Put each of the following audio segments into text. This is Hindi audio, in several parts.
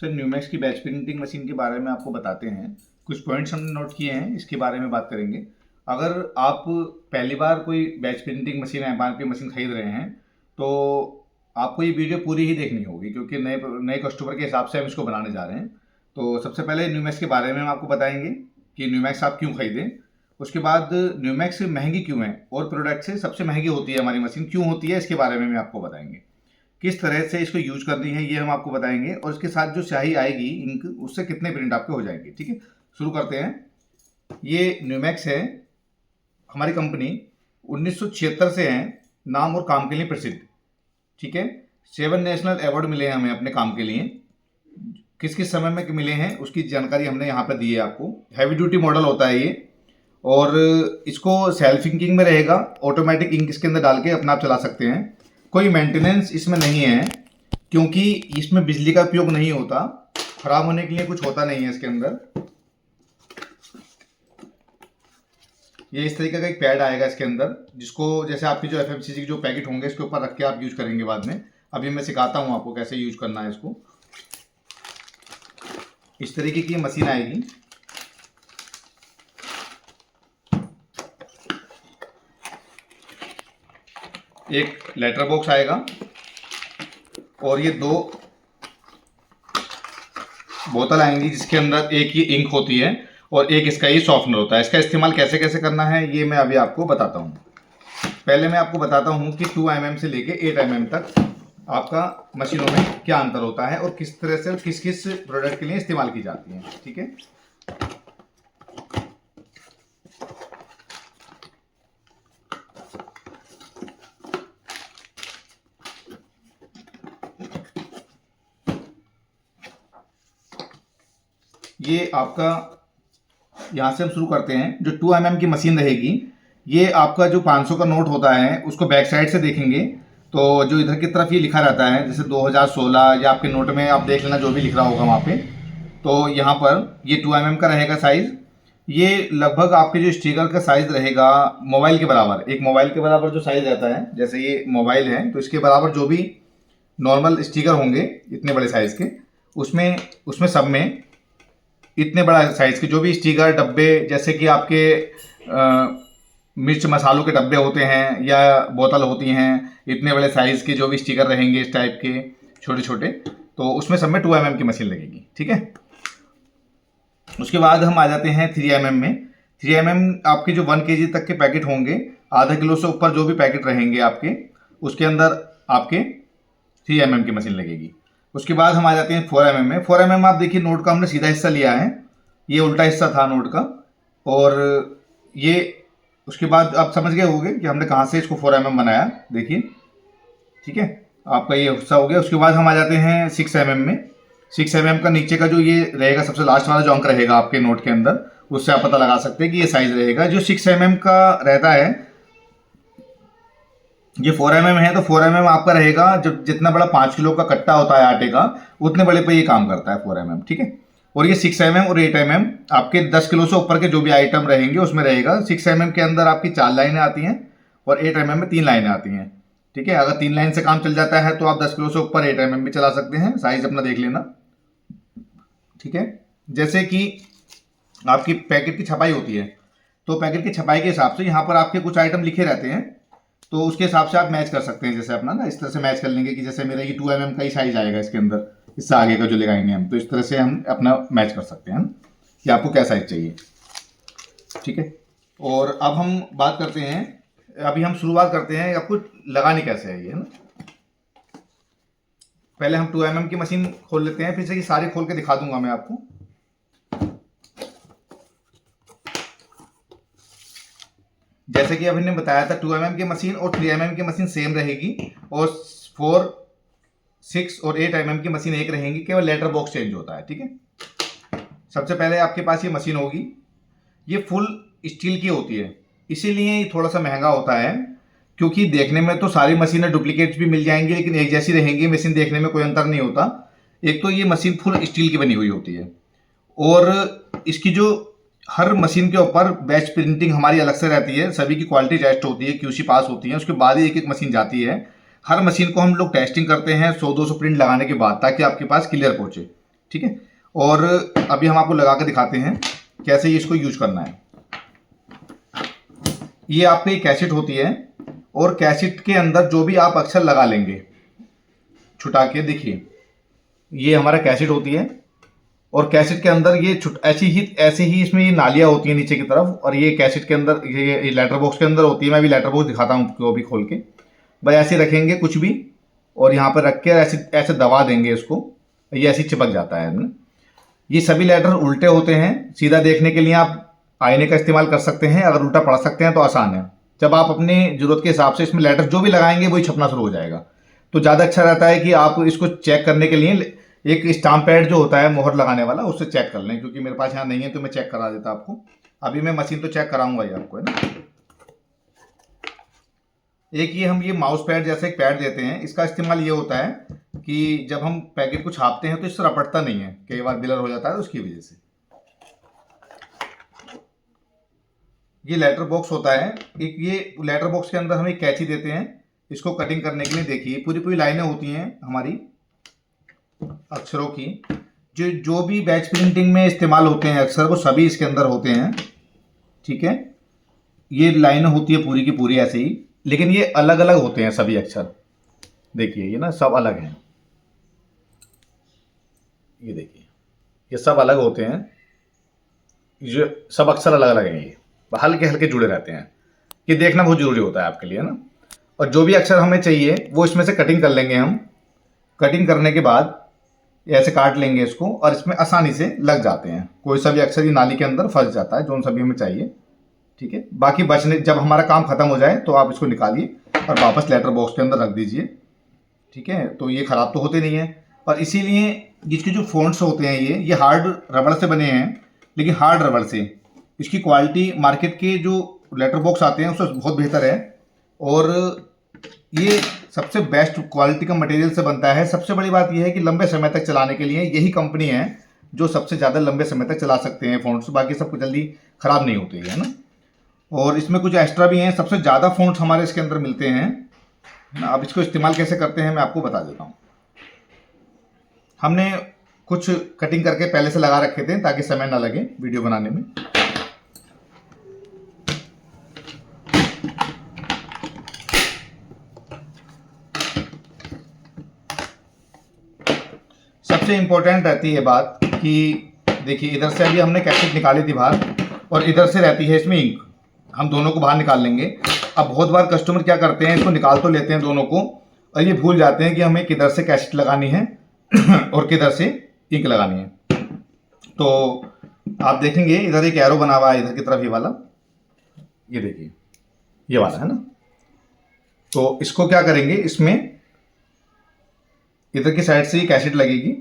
सर न्यूमैक्स की बैच प्रिंटिंग मशीन के बारे में आपको बताते हैं। कुछ पॉइंट्स हमने नोट किए हैं, इसके बारे में बात करेंगे। अगर आप पहली बार कोई batch printing machine MRP machine खरीद रहे हैं तो आपको ये वीडियो पूरी ही देखनी होगी, क्योंकि नए नए कस्टमर के हिसाब से हम इसको बनाने जा रहे हैं। तो सबसे पहले न्यूमैक्स के बारे में हम आपको बताएंगे कि न्यूमैक्स आप क्यों खरीदें। उसके बाद न्यूमैक्स महंगी क्यों है और प्रोडक्ट से सबसे महंगी होती है हमारी मशीन क्यों होती है, इसके बारे में भी आपको बताएंगे। किस तरह से इसको यूज करनी है ये हम आपको बताएंगे, और इसके साथ जो स्याही आएगी इंक, उससे कितने प्रिंट आपके हो जाएंगे। ठीक है, शुरू करते हैं। ये न्यूमैक्स है, हमारी कंपनी 1976 से है, नाम और काम के लिए प्रसिद्ध। ठीक है, 7 नेशनल अवार्ड मिले हैं हमें अपने काम के लिए। किस किस समय में मिले हैं उसकी जानकारी हमने यहाँ पर दी है आपको। हैवी ड्यूटी मॉडल होता है ये, और इसको सेल्फ इंकिंग में रहेगा, ऑटोमेटिक इंक इसके अंदर डाल के अपना आप चला सकते हैं। कोई मेंटेनेंस इसमें नहीं है, क्योंकि इसमें बिजली का उपयोग नहीं होता, खराब होने के लिए कुछ होता नहीं है इसके अंदर। ये इस तरीके का एक पैड आएगा इसके अंदर, जिसको जैसे आपकी जो एफएमसीजी के जो पैकेट होंगे इसके ऊपर रख के आप यूज करेंगे बाद में। अभी मैं सिखाता हूँ आपको कैसे यूज करना है इसको। इस तरीके की मशीन आएगी। एक लेटर बॉक्स आएगा और ये 2 बोतल आएंगी, जिसके अंदर एक ही इंक होती है और एक इसका ये सॉफ्टनर होता है। इसका इस्तेमाल कैसे कैसे करना है ये मैं अभी आपको बताता हूँ। पहले मैं आपको बताता हूँ कि 2 mm से लेके 8 mm तक आपका मशीनों में क्या अंतर होता है और किस तरह से किस किस प्रोडक्ट के लिए इस्तेमाल की जाती है। ठीक है, ये आपका यहाँ से हम शुरू करते हैं। जो 2 mm की मशीन रहेगी, ये आपका जो 500 का नोट होता है उसको बैक साइड से देखेंगे तो जो इधर की तरफ ये लिखा रहता है, जैसे 2016 या आपके नोट में आप देख लेना जो भी लिख रहा होगा वहाँ पे, तो यहाँ पर ये 2 mm का रहेगा साइज़। ये लगभग आपके जो स्टिकर का साइज़ रहेगा मोबाइल के बराबर, एक मोबाइल के बराबर जो साइज़ रहता है, जैसे ये मोबाइल है तो इसके बराबर जो भी नॉर्मल स्टिकर होंगे इतने बड़े साइज़ के, उसमें उसमें सब में इतने बड़ा साइज़ के जो भी स्टिकर डब्बे, जैसे कि आपके मिर्च मसालों के डब्बे होते हैं या बोतल होती हैं, इतने बड़े साइज़ के जो भी स्टिकर रहेंगे इस टाइप के छोटे छोटे, तो उसमें सब में 2 mm की मशीन लगेगी। ठीक है, उसके बाद हम आ जाते हैं 3 mm में। 3 mm आपके जो 1 kg तक के पैकेट होंगे, आधा किलो से ऊपर जो भी पैकेट रहेंगे आपके, उसके अंदर आपके 3 mm की मशीन लगेगी। उसके बाद हम आ जाते हैं 4 mm में। 4 mm आप देखिए, नोट का हमने सीधा हिस्सा लिया है, ये उल्टा हिस्सा था नोट का, और ये उसके बाद आप समझ गए होंगे कि हमने कहाँ से इसको 4 mm बनाया। देखिए, ठीक है, आपका ये हिस्सा हो गया। उसके बाद हम आ जाते हैं 6 mm में। 6 mm का नीचे का जो ये रहेगा, सबसे लास्ट वाला जो अंक रहेगा आपके नोट के अंदर, उससे आप पता लगा सकते हैं कि ये साइज रहेगा। जो 6 mm का रहता है, ये 4 mm है, तो 4 mm आपका रहेगा, जब जितना बड़ा 5 किलो का कट्टा होता है आटे का, उतने बड़े पे ये काम करता है 4 mm। ठीक है, और ये 6 mm और 8 mm आपके 10 किलो से ऊपर के जो भी आइटम रहेंगे उसमें रहेगा। 6 mm के अंदर आपकी 4 लाइनें आती हैं और 8 mm में 3 लाइनें आती हैं। ठीक है, अगर 3 लाइन से काम चल जाता है तो आप 10 किलो से ऊपर 8 mm भी चला सकते हैं, साइज अपना देख लेना। ठीक है, जैसे कि आपकी पैकेट की छपाई होती है, तो पैकेट की छपाई के हिसाब से यहाँ पर आपके कुछ आइटम लिखे रहते हैं, तो उसके हिसाब से आप मैच कर सकते हैं। जैसे अपना ना इस तरह से मैच कर लेंगे कि जैसे मेरा ये 2 mm का ही साइज आएगा इसके अंदर, इससे आगे का जो लगाएंगे हम, तो इस तरह से हम अपना मैच कर सकते हैं कि आपको क्या साइज चाहिए। ठीक है, और अब हम बात करते हैं, अभी हम शुरुआत करते हैं आपको लगानी कैसे है ये, है ना। पहले हम 2 mm की मशीन खोल लेते हैं, फिर से ये सारे खोल के दिखा दूंगा मैं आपको। जैसे कि अभी ने बताया था 2 mm की मशीन और 3 mm की मशीन सेम रहेगी, और 4, 6 और 8 mm की मशीन एक रहेंगी, केवल लेटर बॉक्स चेंज होता है। ठीक है, सबसे पहले आपके पास ये मशीन होगी, ये फुल स्टील की होती है, इसीलिए ये थोड़ा सा महंगा होता है, क्योंकि देखने में तो सारी मशीनें डुप्लीकेट भी मिल जाएंगी लेकिन एक जैसी रहेंगी, मशीन देखने में कोई अंतर नहीं होता। एक तो ये मशीन फुल स्टील की बनी हुई होती है, और इसकी जो हर मशीन के ऊपर बैच प्रिंटिंग हमारी अलग से रहती है, सभी की क्वालिटी टेस्ट होती है, क्यूसी पास होती है, उसके बाद ही एक एक मशीन जाती है। हर मशीन को हम लोग टेस्टिंग करते हैं 100-200 प्रिंट लगाने के बाद, ताकि आपके पास क्लियर पहुंचे। ठीक है। और अभी हम आपको लगा कर दिखाते हैं कैसे ये इसको यूज करना है। ये आपकी कैसेट होती है और कैसेट के अंदर जो भी आप अक्षर लगा लेंगे, छुटा के देखिए, ये हमारा कैसेट होती है और कैसेट के अंदर ये ऐसे ही इसमें ये नालियाँ होती हैं नीचे की तरफ, और ये कैसेट के अंदर ये लेटर बॉक्स के अंदर होती है। मैं अभी लेटर बॉक्स दिखाता हूँ आपको अभी खोल के। बस ऐसे रखेंगे कुछ भी और यहाँ पर रख के ऐसे ऐसे दबा देंगे इसको, ये ऐसे चिपक जाता है ना। ये सभी लेटर उल्टे होते हैं। सीधा देखने के लिए आप आईने का इस्तेमाल कर सकते हैं, अगर उल्टा पढ़ सकते हैं तो आसान है। जब आप अपनी जरूरत के हिसाब से इसमें लेटर जो भी लगाएंगे वही छपना शुरू हो जाएगा। तो ज़्यादा अच्छा रहता है कि आप इसको चेक करने के लिए एक स्टाम्प पैड जो होता है मोहर लगाने वाला, उससे चेक कर लें, क्योंकि मेरे पास यहाँ नहीं है तो मैं चेक करा देता आपको। अभी मैं मशीन तो चेक कराऊंगा ही आपको, है ना। एक ये माउस पैड जैसे एक पैड देते हैं, इसका इस्तेमाल ये होता है कि जब हम पैकेट को छापते हैं तो इससे रपटता नहीं है, कई बार बिलर हो जाता है तो उसकी वजह से। ये लेटर बॉक्स होता है एक, ये लेटर बॉक्स के अंदर हम एक कैंची देते हैं इसको कटिंग करने के लिए। देखिए पूरी पूरी लाइनें होती हैं हमारी अक्षरों की, जो भी बैच प्रिंटिंग में इस्तेमाल होते हैं अक्षर, वो सभी इसके अंदर होते हैं, ठीक है। ये लाइनें होती है पूरी की पूरी ऐसे ही, लेकिन ये अलग अलग होते हैं सभी अक्षर। देखिए ये ना सब अलग हैं, ये देखिए ये सब अलग होते हैं, ये सब अक्षर अलग अलग हैं, ये हल्के हल्के जुड़े रहते हैं। ये देखना बहुत जरूरी होता है आपके लिए ना। और जो भी अक्षर हमें चाहिए वो इसमें से कटिंग कर लेंगे हम। कटिंग करने के बाद ऐसे काट लेंगे इसको और इसमें आसानी से लग जाते हैं। कोई सा भी अक्षर ये नाली के अंदर फंस जाता है, जो सभी हमें चाहिए, ठीक है। बाकी बचने जब हमारा काम खत्म हो जाए तो आप इसको निकालिए और वापस लेटर बॉक्स के अंदर रख दीजिए, ठीक है। तो ये खराब तो होते नहीं है। और इसीलिए इसके जो फ़ॉन्ट्स होते हैं ये हार्ड रबड़ से बने हैं, लेकिन हार्ड रबड़ से। इसकी क्वालिटी मार्केट के जो लेटर बॉक्स आते हैं उससे बहुत बेहतर है, और ये सबसे बेस्ट क्वालिटी का मटेरियल से बनता है। सबसे बड़ी बात यह है कि लंबे समय तक चलाने के लिए यही कंपनी है जो सबसे ज़्यादा लंबे समय तक चला सकते हैं फ़ॉन्ट्स, बाकी सब जल्दी ख़राब नहीं होते है ना। और इसमें कुछ एक्स्ट्रा भी हैं, सबसे ज़्यादा फ़ॉन्ट्स हमारे इसके अंदर मिलते हैं ना। अब इसको इस्तेमाल कैसे करते हैं मैं आपको बता देता हूँ। हमने कुछ कटिंग करके पहले से लगा रखे थे ताकि समय ना लगे वीडियो बनाने में। सबसे इम्पोर्टेंट रहती है बात कि देखिए इधर से अभी हमने कैसेट निकाली थी बाहर, और इधर से रहती है इसमें इंक। हम दोनों को बाहर निकाल लेंगे। अब बहुत बार कस्टमर क्या करते हैं, इसको निकाल तो लेते हैं दोनों को, और ये भूल जाते हैं कि हमें किधर से कैसेट लगानी है और किधर से इंक लगानी है। तो आप देखेंगे इधर एक एरो बना हुआ है इधर की तरफ, ये वाला, ये देखिए ये वाला है ना। तो इसको क्या करेंगे, इसमें इधर की साइड से ये कैसेट लगेगी,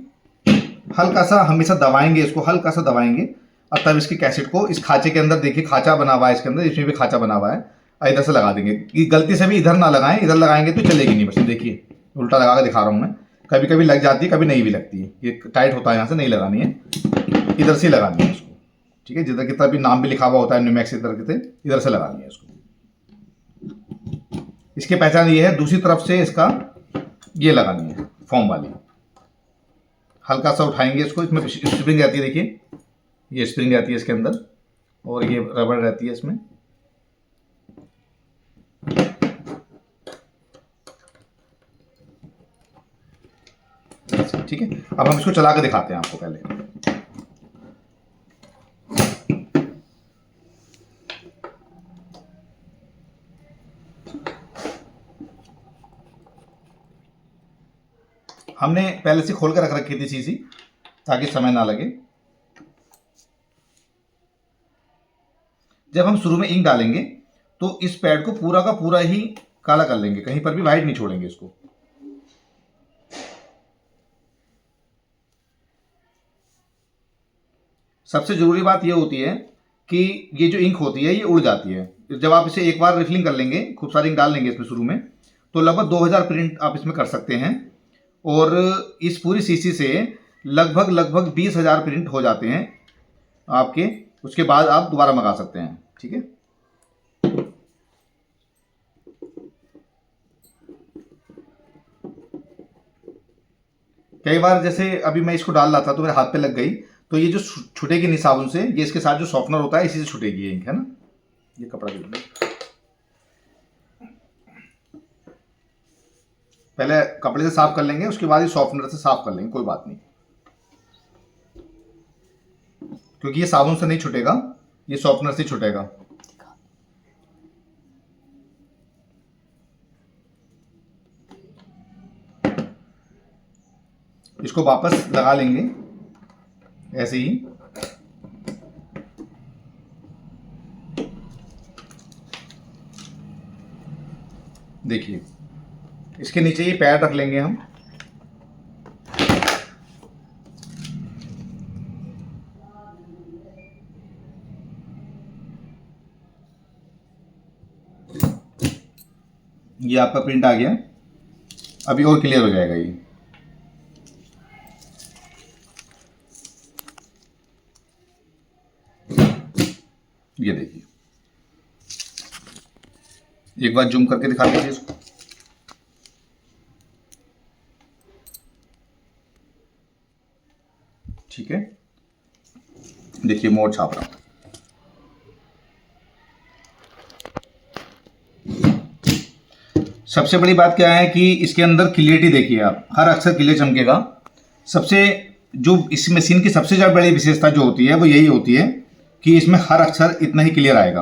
हल्का सा हमेशा दबाएंगे इसको, हल्का सा दबाएंगे, और तब इसकी कैसेट को इस खांचे के अंदर, देखिए खांचा बना हुआ है इसके अंदर, इसमें भी खांचा बना हुआ है, और इधर से लगा देंगे। ये गलती से भी इधर ना लगाएं, इधर लगाएंगे तो चलेगी नहीं। बस देखिए उल्टा लगा कर दिखा रहा हूँ मैं, कभी कभी लग जाती है कभी नहीं भी लगती है। ये टाइट होता है, यहाँ से नहीं लगानी है, इधर से लगानी है इसको, ठीक है। जिधर की तरफ भी नाम भी लिखा हुआ होता है न्यूमैक्स, इधर से लगानी है इसको। इसकी पहचान ये है, दूसरी तरफ से इसका ये लगानी है फॉर्म वाली। हल्का सा उठाएंगे इसको, इसमें स्प्रिंग रहती है, देखिए ये स्प्रिंग रहती है इसके अंदर, और ये रबड़ रहती है इसमें। ठीक है, अब हम इसको चला कर दिखाते हैं आपको पहले। हमने पहले से खोल कर रख रखी थी शीशी ताकि समय ना लगे। जब हम शुरू में इंक डालेंगे तो इस पैड को पूरा का पूरा ही काला कर लेंगे, कहीं पर भी वाइट नहीं छोड़ेंगे इसको। सबसे जरूरी बात यह होती है कि ये जो इंक होती है ये उड़ जाती है। जब आप इसे एक बार रिफिलिंग कर लेंगे, खूब सारी इंक डाल लेंगे इसमें शुरू में, तो लगभग 2000 प्रिंट आप इसमें कर सकते हैं, और इस पूरी शीशी से लगभग 20,000 प्रिंट हो जाते हैं आपके। उसके बाद आप दोबारा मंगा सकते हैं, ठीक है। कई बार जैसे अभी मैं इसको डाल रहा था तो मेरे हाथ पे लग गई, तो ये जो छूटेगी नहीं साबुन से, ये इसके साथ जो सॉफ्टनर होता है इसी से छूटेगी ये इंक, है ना। ये कपड़ा दे दो, पहले कपड़े से साफ कर लेंगे, उसके बाद ही सॉफ्टनर से साफ कर लेंगे, कोई बात नहीं, क्योंकि ये साबुन से नहीं छूटेगा, ये सॉफ्टनर से छूटेगा। इसको वापस लगा लेंगे ऐसे ही। देखिए इसके नीचे ये पैड रख लेंगे हम। ये आपका प्रिंट आ गया, अभी और क्लियर हो जाएगा ये। ये देखिए, एक बार जूम करके दिखा दीजिए इसको। ठीक है, देखिए मोड़ छाप रहा हूं। सबसे बड़ी बात क्या है कि इसके अंदर क्लियरिटी देखिए आप, हर अक्षर क्लियर चमकेगा। सबसे जो इस मशीन की सबसे ज़्यादा बड़ी विशेषता जो होती है वो यही होती है कि इसमें हर अक्षर इतना ही क्लियर आएगा।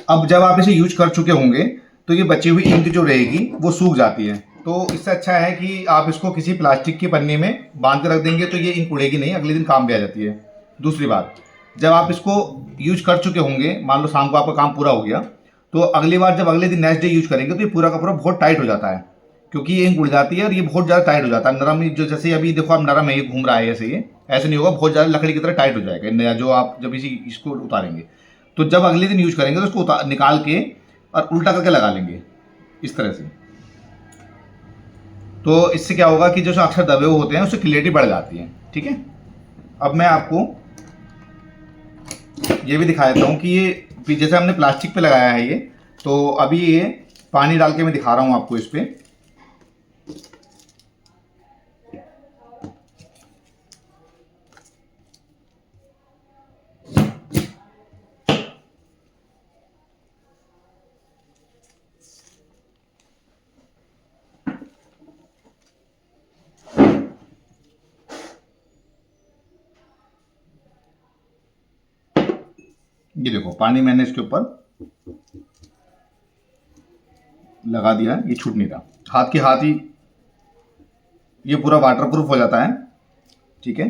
अब जब आप इसे यूज कर चुके होंगे तो ये बची हुई इंक जो रहेगी वो सूख जाती है, तो इससे अच्छा है कि आप इसको किसी प्लास्टिक की पन्नी में बांध के रख देंगे तो ये इंक उड़ेगी नहीं, अगले दिन काम भी आ जाती है। दूसरी बात, जब आप इसको यूज कर चुके होंगे, मान लो शाम को आपका काम पूरा हो गया, तो अगली बार जब अगले दिन नेक्स्ट डे यूज करेंगे तो ये पूरा का पूरा बहुत टाइट हो जाता है, क्योंकि ये इंक उड़ जाती है और ये बहुत ज़्यादा टाइट हो जाता है। नरम जो जैसे अभी देखो आप नरम है, ये घूम रहा है ऐसे, ये ऐसे नहीं होगा, बहुत ज़्यादा लकड़ी की तरह टाइट हो जाएगा नया, जो आप जब इसको उतारेंगे तो जब अगले दिन यूज करेंगे तो उसको निकाल के और उल्टा करके लगा लेंगे इस तरह से। तो इससे क्या होगा कि जो अक्षर दबे हुए होते हैं उससे क्लियरिटी बढ़ जाती है। ठीक है, अब मैं आपको ये भी दिखा देता हूँ कि ये जैसे हमने प्लास्टिक पे लगाया है ये, तो अभी ये पानी डाल के मैं दिखा रहा हूँ आपको इस पे। ये देखो पानी मैंने इसके ऊपर लगा दिया, ये छूट नहीं रहा, हाथ के हाथ ही ये पूरा वाटरप्रूफ हो जाता है। ठीक है,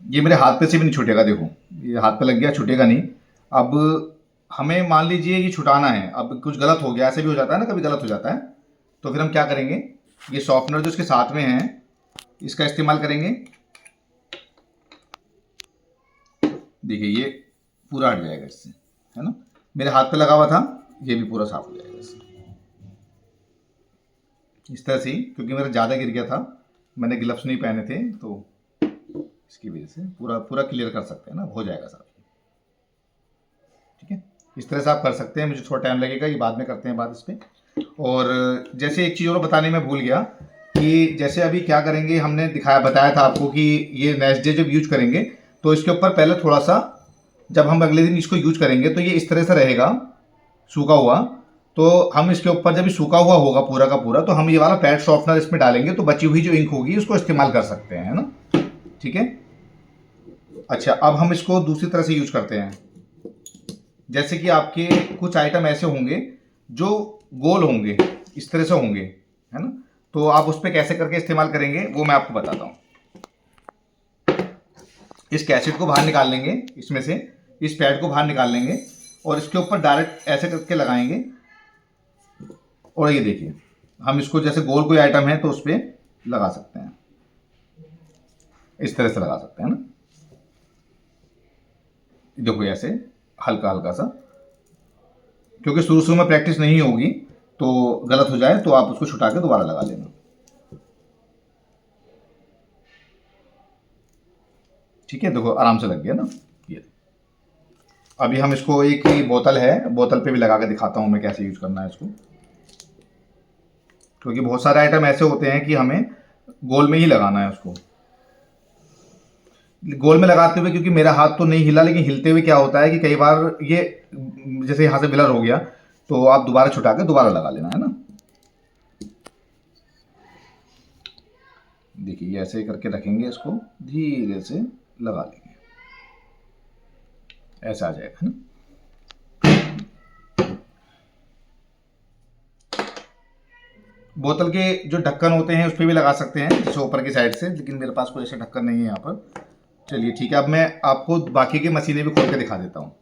ये मेरे हाथ पे से भी नहीं छूटेगा, देखो ये हाथ पे लग गया, छूटेगा नहीं। अब हमें मान लीजिए ये छुटाना है, अब कुछ गलत हो गया, ऐसे भी हो जाता है ना, कभी गलत हो जाता है, तो फिर हम क्या करेंगे, ये सॉफ्टनर जो इसके साथ में है इसका इस्तेमाल करेंगे। देखिए ये पूरा हट जाएगा इससे, है ना, मेरे हाथ पे लगा हुआ था, ये भी पूरा साफ हो जाएगा इससे, इस तरह से ही, क्योंकि मेरा ज़्यादा गिर गया था, मैंने ग्लव्स नहीं पहने थे, तो इसकी वजह से पूरा पूरा क्लियर कर सकते हैं ना, हो जाएगा साफ। ठीक है, इस तरह से आप कर सकते हैं, मुझे थोड़ा टाइम लगेगा, ये बाद में करते हैं बात इस पर। और जैसे एक चीज़ और बताने में भूल गया कि जैसे अभी क्या करेंगे, हमने बताया था आपको कि ये नेक्स्ट डे जब यूज करेंगे तो इसके ऊपर पहले थोड़ा सा, जब हम अगले दिन इसको यूज करेंगे तो ये इस तरह से रहेगा सूखा हुआ, तो हम इसके ऊपर जब सूखा हुआ होगा पूरा का पूरा, तो हम ये वाला पैड सॉफ्टनर इसमें डालेंगे, तो बची हुई जो इंक होगी उसको इस्तेमाल कर सकते हैं, है ना। ठीक है, अच्छा अब हम इसको दूसरी तरह से यूज करते हैं। जैसे कि आपके कुछ आइटम ऐसे होंगे जो गोल होंगे, इस तरह से होंगे, है ना, तो आप उस पर कैसे करके इस्तेमाल करेंगे वो मैं आपको बताता हूँ। इस कैसेट को बाहर निकाल लेंगे, इसमें से इस पैड को बाहर निकाल लेंगे और इसके ऊपर डायरेक्ट ऐसे करके लगाएंगे, और ये देखिए हम इसको जैसे गोल कोई आइटम है तो उस पर लगा सकते हैं, इस तरह से लगा सकते हैं ना। देखो ऐसे हल्का हल्का सा, क्योंकि शुरू शुरू में प्रैक्टिस नहीं होगी तो गलत हो जाए तो आप उसको छुटा के दोबारा लगा लेना। ठीक है, देखो आराम से लग गया ना ये। अभी हम इसको, एक ही बोतल है, बोतल पे भी लगा के दिखाता हूँ मैं कैसे यूज़ करना है इसको, क्योंकि बहुत सारे आइटम ऐसे होते हैं कि हमें गोल में ही लगाना है उसको। गोल में लगाते हुए, क्योंकि मेरा हाथ तो नहीं हिला, लेकिन हिलते हुए क्या होता है कि कई बार ये जैसे यहाँ से बिलर हो गया, तो आप दोबारा छुटा के दोबारा लगा लेना, है ना। देखिए ये ऐसे करके रखेंगे, इसको धीरे से लगा लेंगे, ऐसा आ जाएगा, है ना। बोतल के जो ढक्कन होते हैं उस पर भी लगा सकते हैं, जैसे ऊपर की साइड से, लेकिन मेरे पास कोई ऐसा ढक्कन नहीं है यहाँ पर। चलिए ठीक है, अब मैं आपको बाकी की मशीनें भी खोल के दिखा देता हूँ।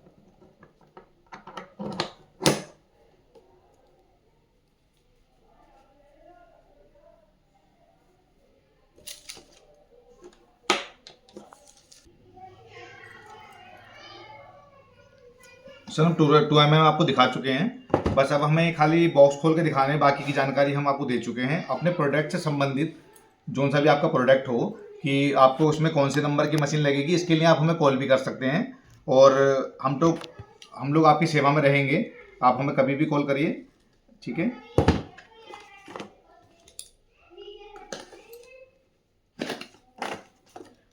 सर हम 2mm आपको दिखा चुके हैं, बस अब हमें खाली बॉक्स खोल के दिखाने हैं, बाकी की जानकारी हम आपको दे चुके हैं। अपने प्रोडक्ट से संबंधित जो सा भी आपका प्रोडक्ट हो, कि आपको उसमें कौन से नंबर की मशीन लगेगी, इसके लिए आप हमें कॉल भी कर सकते हैं, और हम लोग आपकी सेवा में रहेंगे। आप हमें कभी भी कॉल करिए, ठीक है।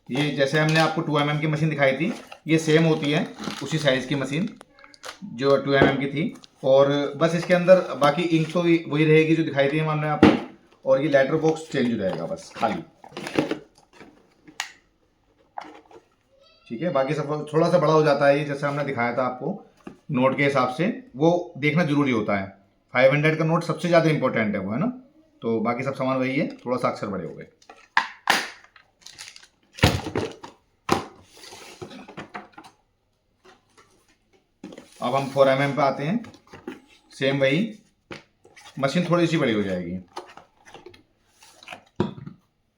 ये जैसे हमने आपको 2mm की मशीन दिखाई थी, ये सेम होती है उसी साइज़ की मशीन जो 2mm की थी, और बस इसके अंदर बाकी इंक तो वही रहेगी जो दिखाई थी हमने आपको, और ये लेटर बॉक्स चेंज हो जाएगा बस खाली, ठीक है। बाकी सब थोड़ा सा बड़ा हो जाता है ये, जैसे हमने दिखाया था आपको नोट के हिसाब से, वो देखना जरूरी होता है। 500 का नोट सबसे ज़्यादा इंपॉर्टेंट है वो, है ना। तो बाकी सब सामान वही है, थोड़ा सा अक्षर बड़े हो गए। अब हम 4mm पे आते हैं, सेम वही, मशीन थोड़ी सी बड़ी हो जाएगी।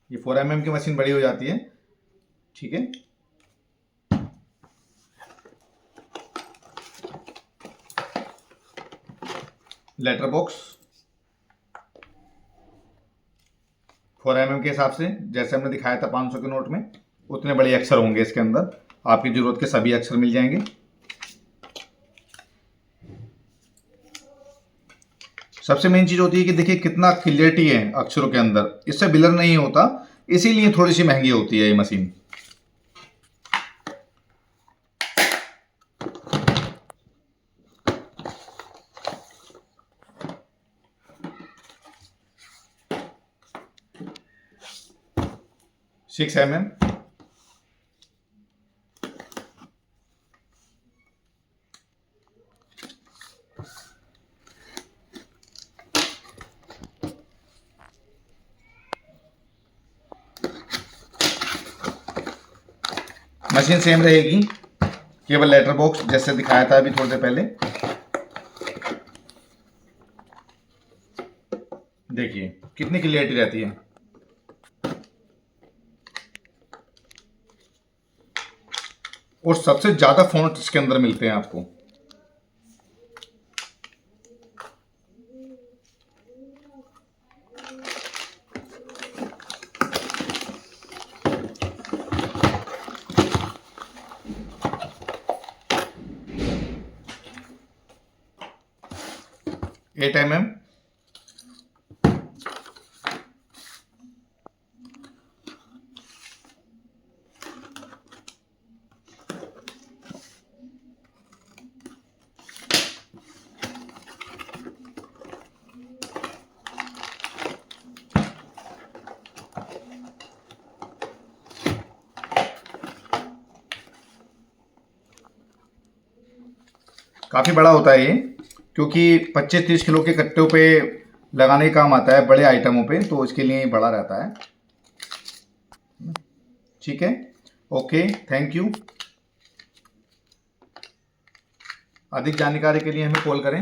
ये 4mm की मशीन बड़ी हो जाती है, ठीक है। लेटर बॉक्स 4mm के हिसाब से, जैसे हमने दिखाया था 500 के नोट में, उतने बड़े अक्षर होंगे इसके अंदर, आपकी ज़रूरत के सभी अक्षर मिल जाएंगे। सबसे मेन चीज़ होती है कि देखिए कितना क्लियरिटी है अक्षरों के अंदर, इससे बिलर नहीं होता, इसीलिए थोड़ी सी महंगी होती है ये machine. Six mm, machine same रहेगी, केवल लेटर बॉक्स जैसे दिखाया था अभी थोड़ी देर पहले। देखिए कितनी क्लियरिटी रहती है, और सबसे ज्यादा फॉन्ट इसके अंदर मिलते हैं आपको। एट mm, काफ़ी बड़ा होता है ये, क्योंकि 25-30 किलो के कट्टों पे लगाने का काम आता है, बड़े आइटमों पे, तो इसके लिए बड़ा रहता है, ठीक है। Okay, thank you. अधिक जानकारी के लिए हमें कॉल करें।